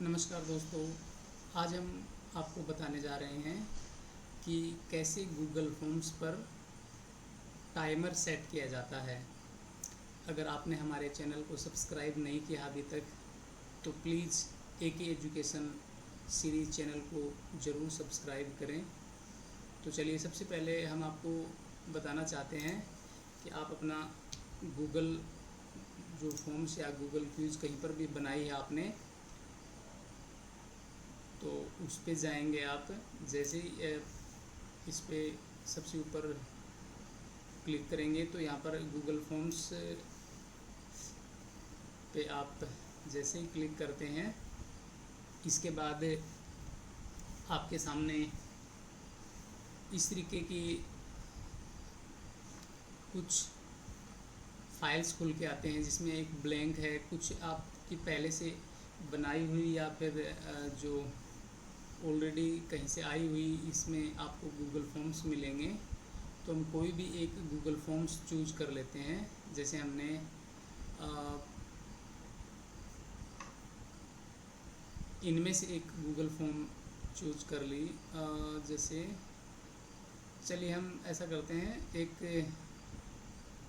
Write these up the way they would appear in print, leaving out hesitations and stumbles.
नमस्कार दोस्तों, आज हम आपको बताने जा रहे हैं कि कैसे गूगल फॉर्म्स पर टाइमर सेट किया जाता है। अगर आपने हमारे चैनल को सब्सक्राइब नहीं किया अभी तक तो please AK education series channel को ज़रूर सब्सक्राइब करें। तो चलिए, सबसे पहले हम आपको बताना चाहते हैं कि आप अपना गूगल जो फॉर्म्स या गूगल क्विज़ कहीं पर भी बनाई है आपने, तो उस पे जाएंगे आप। जैसे ही इस पे सबसे ऊपर क्लिक करेंगे तो यहाँ पर गूगल फॉर्म्स पे आप जैसे ही क्लिक करते हैं, इसके बाद आपके सामने इस तरीके की कुछ फाइल्स खुल के आते हैं, जिसमें एक ब्लैंक है, कुछ आपकी पहले से बनाई हुई या फिर जो ऑलरेडी कहीं से आई हुई, इसमें आपको गूगल फॉर्म्स मिलेंगे। तो हम कोई भी एक गूगल फॉर्म्स चूज कर लेते हैं। जैसे हमने इनमें से एक गूगल फॉर्म चूज कर ली। जैसे चलिए हम ऐसा करते हैं, एक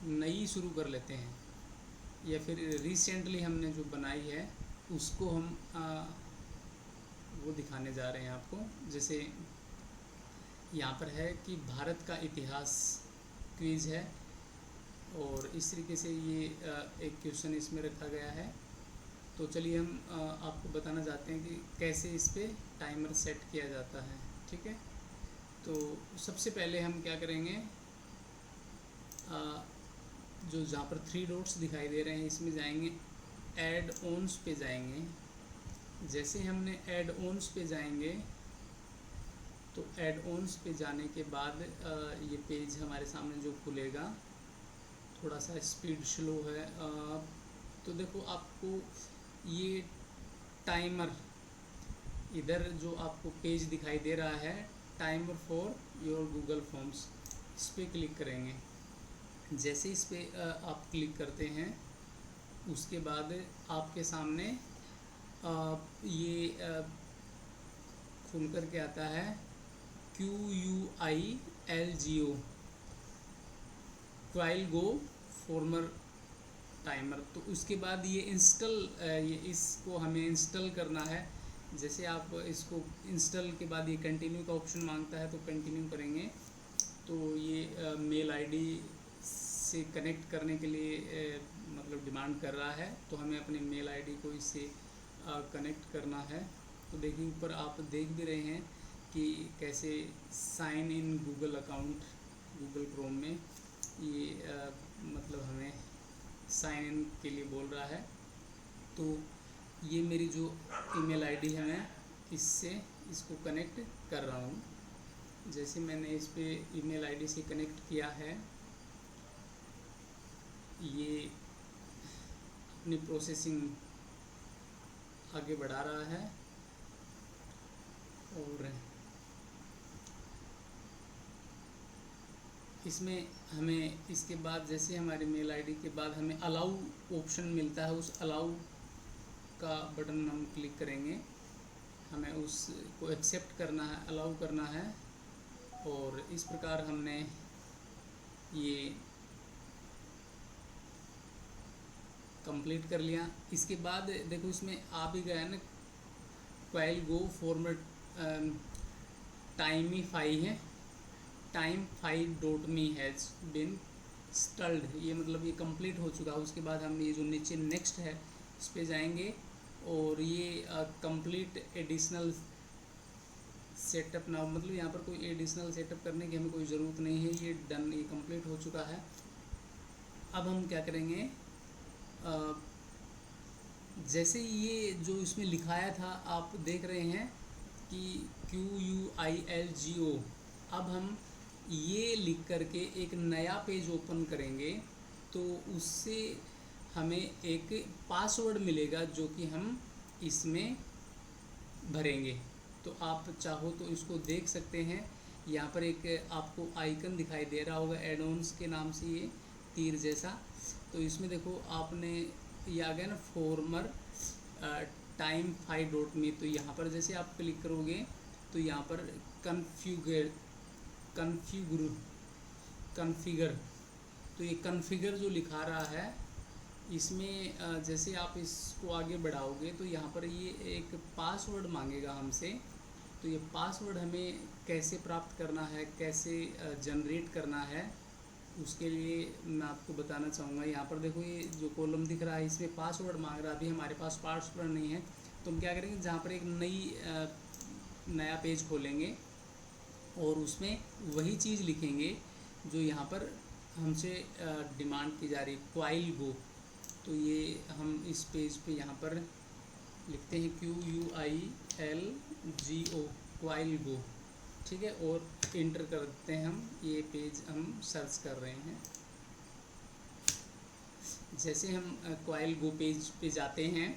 नई शुरू कर लेते हैं, या फिर रिसेंटली हमने जो बनाई है उसको हम वो दिखाने जा रहे हैं आपको। जैसे यहाँ पर है कि भारत का इतिहास क्विज़ है, और इस तरीके से ये एक क्वेश्चन इसमें रखा गया है। तो चलिए हम आपको बताना चाहते हैं कि कैसे इस पे टाइमर सेट किया जाता है। ठीक है, तो सबसे पहले हम क्या करेंगे, जो जहाँ पर 3 डॉट्स दिखाई दे रहे हैं इसमें जाएंगे, ऐड ऑन्स पे जाएंगे। जैसे हमने ऐड ऑन्स पे जाएंगे तो ऐड ऑन्स पे जाने के बाद ये पेज हमारे सामने जो खुलेगा, थोड़ा सा स्पीड स्लो है। तो देखो, आपको ये टाइमर इधर जो आपको पेज दिखाई दे रहा है, timer for your Google forms, इस पर क्लिक करेंगे। जैसे इस पर आप क्लिक करते हैं, उसके बाद आपके सामने ये खुल कर के आता है QUILGO, क्वाइल गो फॉर्मर टाइमर। तो उसके बाद ये इंस्टॉल, ये इसको हमें इंस्टॉल करना है। जैसे आप इसको इंस्टॉल के बाद ये कंटिन्यू का ऑप्शन मांगता है, तो कंटिन्यू करेंगे। तो ये मेल आईडी से कनेक्ट करने के लिए मतलब डिमांड कर रहा है, तो हमें अपने मेल आईडी को इससे कनेक्ट करना है। तो देखिए, ऊपर आप देख भी रहे हैं कि कैसे sign in Google account, Google Chrome में ये मतलब हमें साइन इन के लिए बोल रहा है। तो ये मेरी जो ईमेल आईडी है, मैं इससे इसको कनेक्ट कर रहा हूँ। जैसे मैंने इस पे ईमेल आईडी से कनेक्ट किया है, ये अपनी प्रोसेसिंग आगे बढ़ा रहा है। और इसमें हमें इसके बाद, जैसे हमारी मेल आईडी के बाद हमें अलाउ ऑप्शन मिलता है, उस अलाउ का बटन हम क्लिक करेंगे। हमें उसको एक्सेप्ट करना है, अलाउ करना है। और इस प्रकार हमने ये कंप्लीट कर लिया। इसके बाद देखो, इसमें आ भी गया ना, क्वाइल गो फॉर्मेट टाइमीफाई है, time5.me हैज़ बिन इंस्टॉल्ड, ये मतलब ये कंप्लीट हो चुका है। उसके बाद हम ये जो नीचे नेक्स्ट है इस पे जाएंगे, और ये कंप्लीट एडिशनल सेटअप नाउ, मतलब यहाँ पर कोई एडिशनल सेटअप करने की हमें कोई ज़रूरत नहीं है, ये डन, ये कंप्लीट हो चुका है। अब हम क्या करेंगे, जैसे ये जो इसमें लिखाया था आप देख रहे हैं कि QUILGO, अब हम ये लिख करके एक नया पेज ओपन करेंगे, तो उससे हमें एक पासवर्ड मिलेगा जो कि हम इसमें भरेंगे। तो आप चाहो तो इसको देख सकते हैं। यहाँ पर एक आपको आइकन दिखाई दे रहा होगा एड ऑन्स के नाम से, ये तीर जैसा। तो इसमें देखो, आपने ये आ गया ना, फॉर्मर टाइम 5.me। तो यहाँ पर जैसे आप क्लिक करोगे तो यहाँ पर कन्फिगर, तो ये कन्फिगर जो लिखा रहा है इसमें जैसे आप इसको आगे बढ़ाओगे तो यहाँ पर ये एक पासवर्ड मांगेगा हमसे। तो ये पासवर्ड हमें कैसे प्राप्त करना है, कैसे जनरेट करना है, उसके लिए मैं आपको बताना चाहूँगा। यहाँ पर देखो ये जो कॉलम दिख रहा है इसमें पासवर्ड मांग रहा है, अभी हमारे पास पासवर्ड नहीं है। तो हम क्या करेंगे, जहाँ पर एक नया पेज खोलेंगे और उसमें वही चीज़ लिखेंगे जो यहाँ पर हमसे डिमांड की जा रही, क्वाइल गो। तो ये हम इस पेज पे यहाँ पर लिखते हैं QUILGO, क्वाइल गो, ठीक है, और इंटर करते हैं हम। ये पेज हम सर्च कर रहे हैं। जैसे हम क्वाइल गो पेज पे जाते हैं,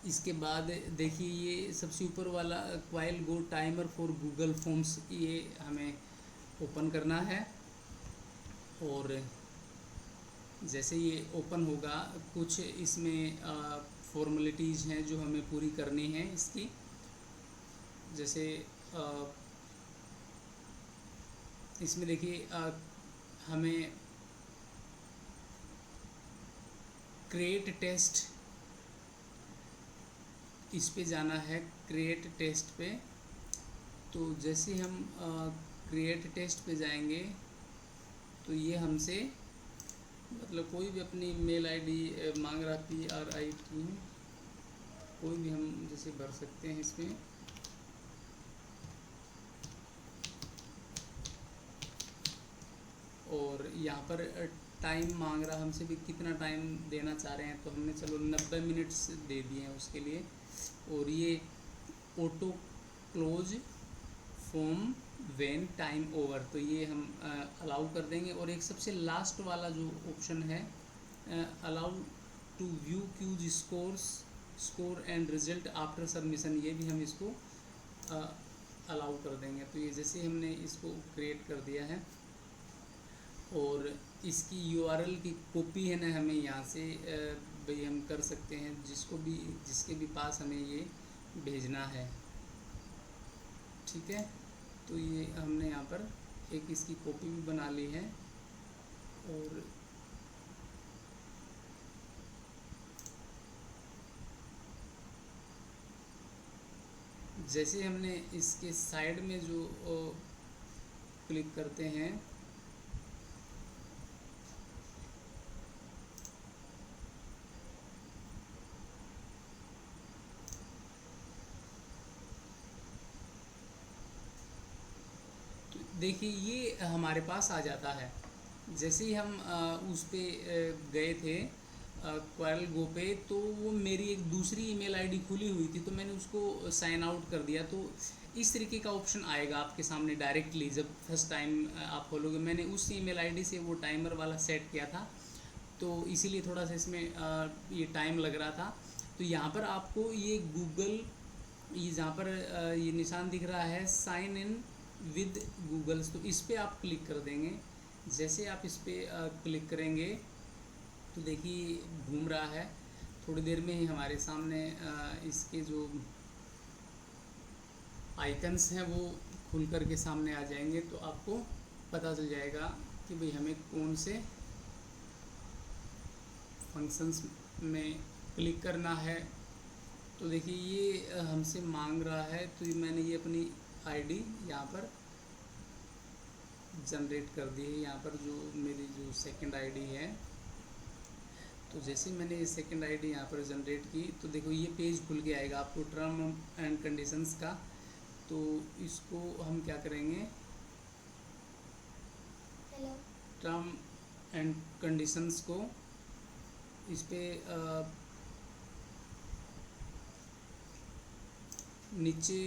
इसके बाद देखिए ये सबसे ऊपर वाला coil go timer for Google forms, ये हमें ओपन करना है। और जैसे ये ओपन होगा, कुछ इसमें फॉर्मेलिटीज़ हैं जो हमें पूरी करनी है इसकी। जैसे इसमें देखिए हमें क्रिएट टेस्ट, इस पे जाना है, क्रिएट टेस्ट पे। तो जैसे हम क्रिएट टेस्ट पे जाएंगे तो ये हमसे मतलब कोई भी अपनी मेल आईडी मांग रहा, PRIT, कोई भी हम जैसे भर सकते हैं इसमें। और यहाँ पर टाइम मांग रहा हमसे भी, कितना टाइम देना चाह रहे हैं। तो हमने चलो 90 मिनट्स दे दिए हैं उसके लिए। और ये auto close form when time over, तो ये हम अलाउ कर देंगे। और एक सबसे लास्ट वाला जो ऑप्शन है, allow to view quiz score and result after submission, ये भी हम इसको अलाउ कर देंगे। तो ये जैसे हमने इसको क्रिएट कर दिया है और इसकी URL की कॉपी है ना, हमें यहाँ से भाई हम कर सकते हैं, जिसके भी पास हमें ये भेजना है, ठीक है। तो ये हमने यहाँ पर एक इसकी कॉपी भी बना ली है। और जैसे हमने इसके साइड में जो क्लिक करते हैं, देखिए ये हमारे पास आ जाता है। जैसे ही हम उस पे गए थे क्वाइल गो पे, तो वो मेरी एक दूसरी ईमेल आईडी खुली हुई थी, तो मैंने उसको साइन आउट कर दिया। तो इस तरीके का ऑप्शन आएगा आपके सामने डायरेक्टली जब फर्स्ट टाइम आप खोलोगे। मैंने उस ईमेल आईडी से वो टाइमर वाला सेट किया था, तो इसीलिए थोड़ा सा इसमें ये टाइम लग रहा था। तो यहाँ पर आपको ये गूगल, ये जहाँ पर ये निशान दिख रहा है साइन इन विद गूगल्स, तो इस पर आप क्लिक कर देंगे। जैसे आप इस पर क्लिक करेंगे तो देखिए घूम रहा है, थोड़ी देर में ही हमारे सामने इसके जो आइकन्स हैं वो खुल कर के सामने आ जाएंगे। तो आपको पता चल जाएगा कि भाई हमें कौन से फंक्शंस में क्लिक करना है। तो देखिए ये हमसे मांग रहा है, तो मैंने ये अपनी आईडी यहाँ पर जनरेट कर दी है। यहाँ पर जो मेरी जो सेकंड आईडी है, तो जैसे मैंने ये सेकंड आईडी यहाँ पर जनरेट की, तो देखो ये पेज खुल के आएगा आपको टर्म एंड कंडीशंस का। तो इसको हम क्या करेंगे, टर्म एंड कंडीशंस को इस पे नीचे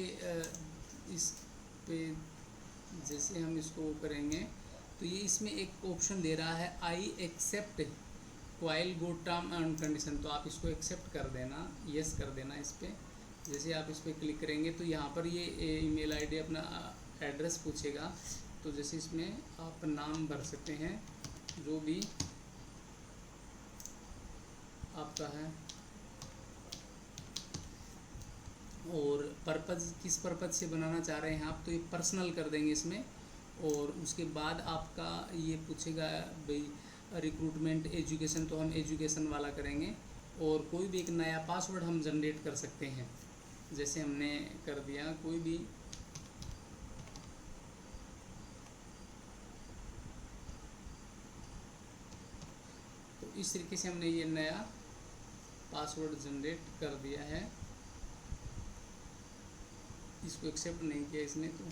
इस पे जैसे हम इसको करेंगे तो ये इसमें एक ऑप्शन दे रहा है आई एक्सेप्ट क्वाइल गो टर्म एंड कंडीशन। तो आप इसको एक्सेप्ट कर देना, यस कर देना इस पर। जैसे आप इस पर क्लिक करेंगे तो यहाँ पर ये ईमेल आईडी अपना एड्रेस पूछेगा। तो जैसे इसमें आप नाम भर सकते हैं जो भी आपका है, पर्पज़ किस पर्पज़ से बनाना चाह रहे हैं आप, तो ये पर्सनल कर देंगे इसमें। और उसके बाद आपका ये पूछेगा भाई रिक्रूटमेंट एजुकेशन, तो हम एजुकेशन वाला करेंगे। और कोई भी एक नया पासवर्ड हम जनरेट कर सकते हैं, जैसे हमने कर दिया कोई भी तो इस तरीके से हमने ये नया पासवर्ड जनरेट कर दिया है। इसको एक्सेप्ट नहीं किया इसने, तो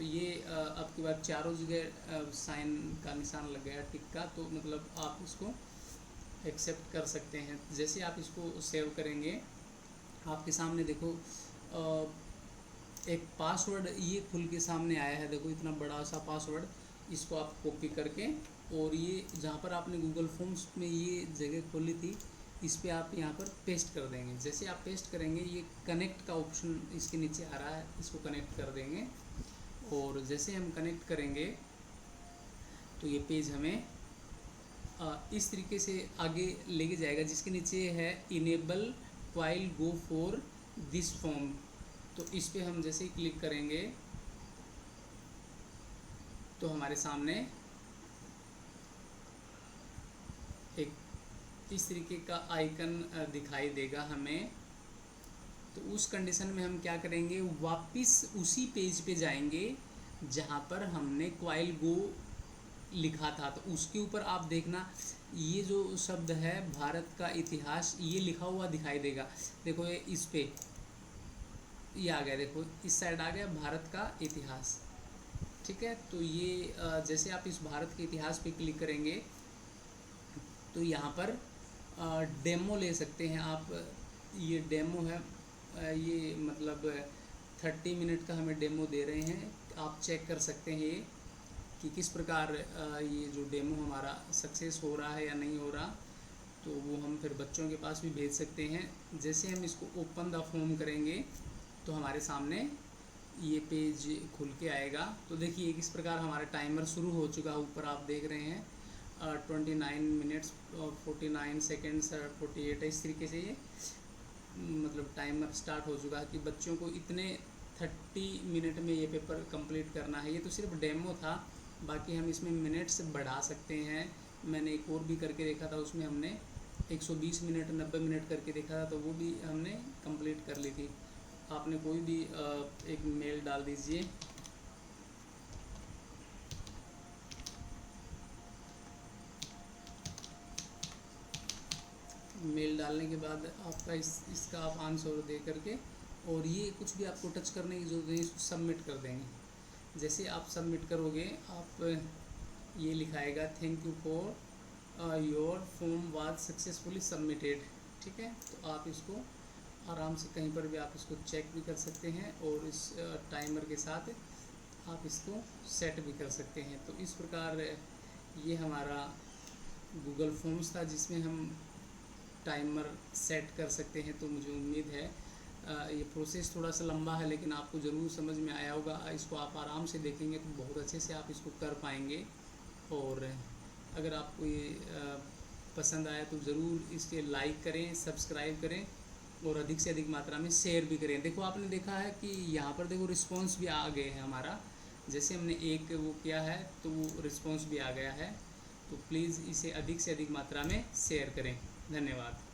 ये अब की बार चारों जगह साइन का निशान लग गया टिक का, तो मतलब आप इसको एक्सेप्ट कर सकते हैं। जैसे आप इसको सेव करेंगे आपके सामने देखो एक पासवर्ड ये खुल के सामने आया है। देखो इतना बड़ा सा पासवर्ड, इसको आप कॉपी करके और ये जहाँ पर आपने गूगल फॉर्म्स में ये जगह खोली थी इस पर आप यहाँ पर पेस्ट कर देंगे। जैसे आप पेस्ट करेंगे ये कनेक्ट का ऑप्शन इसके नीचे आ रहा है, इसको कनेक्ट कर देंगे। और जैसे हम कनेक्ट करेंगे तो ये पेज हमें इस तरीके से आगे लेके जाएगा, जिसके नीचे है enable while go for this form. तो इस पे हम जैसे ही क्लिक करेंगे तो हमारे सामने एक इस तरीके का आइकन दिखाई देगा हमें। तो उस कंडीशन में हम क्या करेंगे, वापस उसी पेज पे जाएंगे जहाँ पर हमने क्वाइल गो लिखा था। तो उसके ऊपर आप देखना ये जो शब्द है भारत का इतिहास ये लिखा हुआ दिखाई देगा। देखो ये इस पे ये आ गया, देखो इस साइड आ गया भारत का इतिहास। ठीक है, तो ये जैसे आप इस भारत के इतिहास पे क्लिक करेंगे तो यहाँ पर डेमो ले सकते हैं आप। ये डेमो है, ये मतलब 30 मिनट का हमें डेमो दे रहे हैं। आप चेक कर सकते हैं ये कि किस प्रकार ये जो डेमो हमारा सक्सेस हो रहा है या नहीं हो रहा। तो वो हम फिर बच्चों के पास भी भेज सकते हैं। जैसे हम इसको ओपन द फॉर्म करेंगे तो हमारे सामने ये पेज खुल के आएगा। तो देखिए किस प्रकार हमारा टाइमर शुरू हो चुका है। ऊपर आप देख रहे हैं 29 मिनट्स 49 सेकेंड्स 48 इस तरीके से ये मतलब टाइमर स्टार्ट हो चुका है कि बच्चों को इतने 30 मिनट में ये पेपर कंप्लीट करना है। ये तो सिर्फ डेमो था, बाकी हम इसमें मिनट्स बढ़ा सकते हैं। मैंने एक और भी करके देखा था, उसमें हमने 120 मिनट 90 मिनट करके देखा था, तो वो भी हमने कंप्लीट कर ली थी। आपने कोई भी एक मेल डाल दीजिए। मेल डालने के बाद आपका इसका आप आंसर दे करके और ये कुछ भी आपको टच करने की जरूरत नहीं, इसको सबमिट कर देंगे। जैसे आप सबमिट करोगे आप ये लिखाएगा thank you for your form was successfully submitted. ठीक है, तो आप इसको आराम से कहीं पर भी आप इसको चेक भी कर सकते हैं और इस टाइमर के साथ आप इसको सेट भी कर सकते हैं। तो इस प्रकार ये हमारा गूगल फॉर्म्स था जिसमें हम टाइमर सेट कर सकते हैं। तो मुझे उम्मीद है ये प्रोसेस थोड़ा सा लंबा है लेकिन आपको ज़रूर समझ में आया होगा। इसको आप आराम से देखेंगे तो बहुत अच्छे से आप इसको कर पाएंगे। और अगर आपको ये पसंद आया तो ज़रूर इसके लाइक करें, सब्सक्राइब करें और अधिक से अधिक मात्रा में शेयर भी करें। देखो आपने देखा है कि यहाँ पर देखो रिस्पॉन्स भी आ गए हैं हमारा। जैसे हमने एक वो किया है तो वो रिस्पॉन्स भी आ गया है। तो प्लीज़ इसे अधिक से अधिक मात्रा में शेयर करें। धन्यवाद।